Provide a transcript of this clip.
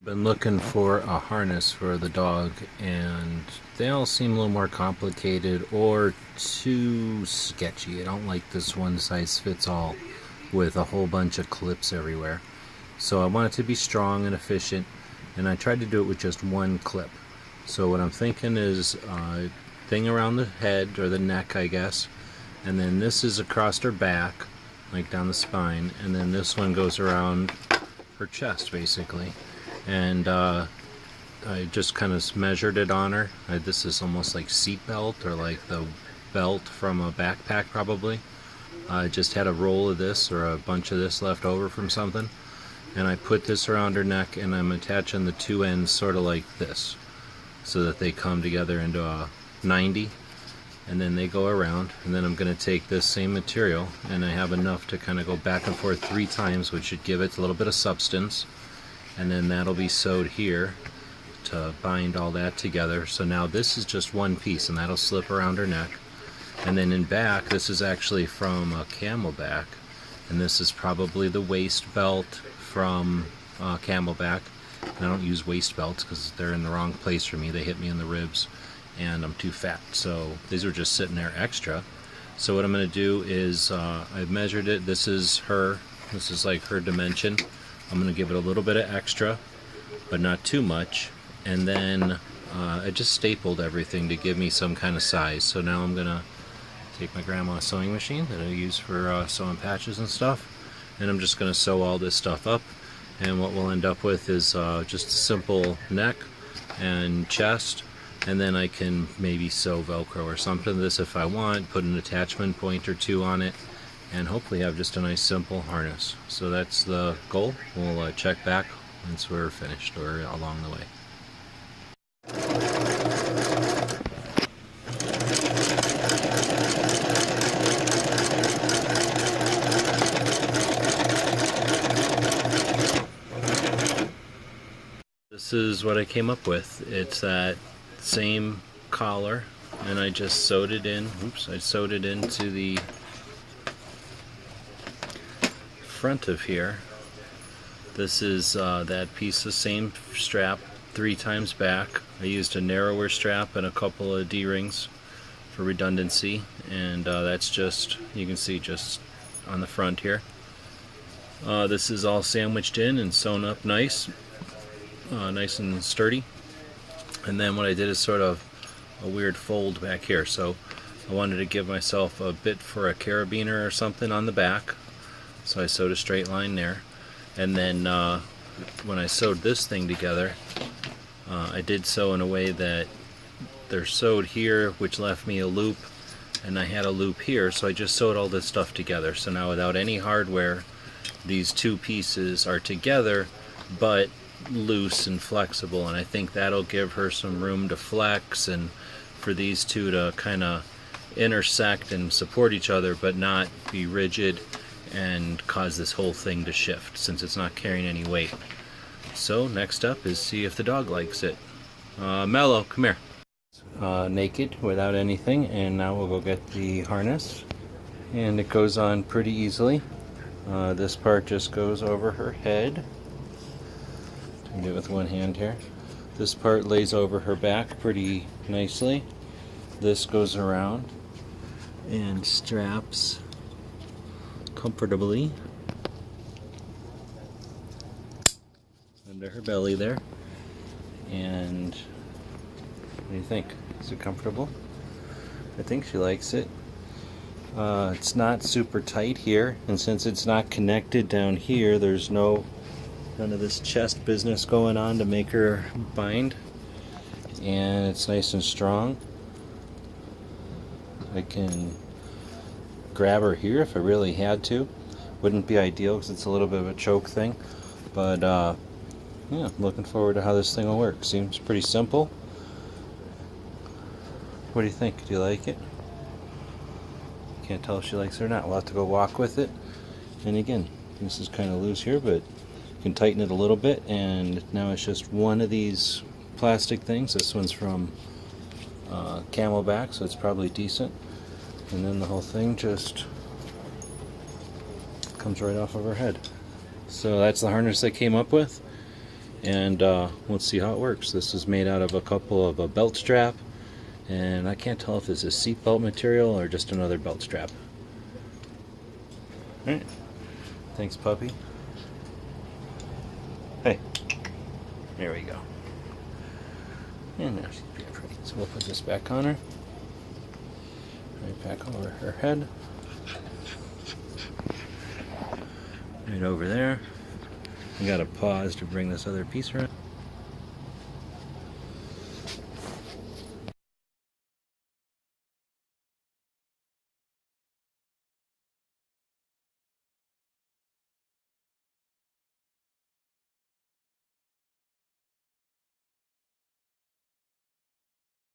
Been looking for a harness for the dog, and they all seem a little more complicated or too sketchy. I don't like this one size fits all with a whole bunch of clips everywhere. So I want it to be strong and efficient, and I tried to do it with just one clip. So what I'm thinking is a thing around the head or the neck, I guess, and then this is across her back, like down the spine, and then this one goes around her chest basically. And I just kind of measured it on her. This is almost like seat belt or like the belt from a backpack probably. I just had a roll of this or a bunch of this left over from something, and I put this around her neck, and I'm attaching the two ends sort of like this so that they come together into a 90, and then they go around. And then I'm going to take this same material, and I have enough to kind of go back and forth 3 times, which should give it a little bit of substance, and then that'll be sewed here to bind all that together. So now this is just one piece, and that'll slip around her neck. And then in back, this is actually from a Camelback, and this is probably the waist belt from Camelback. And I don't use waist belts because they're in the wrong place for me. They hit me in the ribs and I'm too fat, so these are just sitting there extra. So what I'm going to do is I've measured it. This is her, this is like her dimension. I'm going to give it a little bit of extra, but not too much. And then I just stapled everything to give me some kind of size. So now I'm going to take my grandma's sewing machine that I use for sewing patches and stuff, and I'm just going to sew all this stuff up. And what we'll end up with is just a simple neck and chest, and then I can maybe sew Velcro or something to this if I want, put an attachment point or 2 on it, and hopefully have just a nice simple harness. So that's the goal. We'll check back once we're finished or along the way. This is what I came up with. It's that same collar, and I just sewed it in. Oops, I sewed it into the front of here. This is that piece, the same strap 3 times back. I used a narrower strap and a couple of D-rings for redundancy, and that's just, you can see just on the front here. This is all sandwiched in and sewn up nice, nice and sturdy. And then what I did is sort of a weird fold back here, so I wanted to give myself a bit for a carabiner or something on the back. So I sewed a straight line there, and then when I sewed this thing together, I did sew in a way that they're sewed here, which left me a loop, and I had a loop here, so I just sewed all this stuff together. So now without any hardware, these 2 pieces are together, but loose and flexible, and I think that'll give her some room to flex and for these 2 to kind of intersect and support each other, but not be rigid and cause this whole thing to shift since it's not carrying any weight. So next up is see if the dog likes it. Mello, come here. Naked without anything, and now we'll go get the harness, and it goes on pretty easily. This part just goes over her head. I can do it with one hand here. This part lays over her back pretty nicely. This goes around and straps comfortably under her belly there. And what do you think? Is it comfortable? I think she likes it. It's not super tight here, and since it's not connected down here, there's none of this chest business going on to make her bind, and it's nice and strong. I can grab her here if I really had to. Wouldn't be ideal because it's a little bit of a choke thing, but yeah, I'm looking forward to how this thing will work. Seems pretty simple. What do you think? Do you like it? Can't tell if she likes it or not. We'll have to go walk with it. And again, this is kind of loose here, but you can tighten it a little bit, and now it's just one of these plastic things. This one's from Camelback, so it's probably decent. And then the whole thing just comes right off of her head. So that's the harness I came up with, and let's see how it works. This is made out of a couple of a belt strap, and I can't tell if this is seatbelt material or just another belt strap. Alright, thanks puppy. Hey, there we go. And now she's pretty pretty. So we'll put this back on her. Right back over her head. Right over there. I gotta pause to bring this other piece around.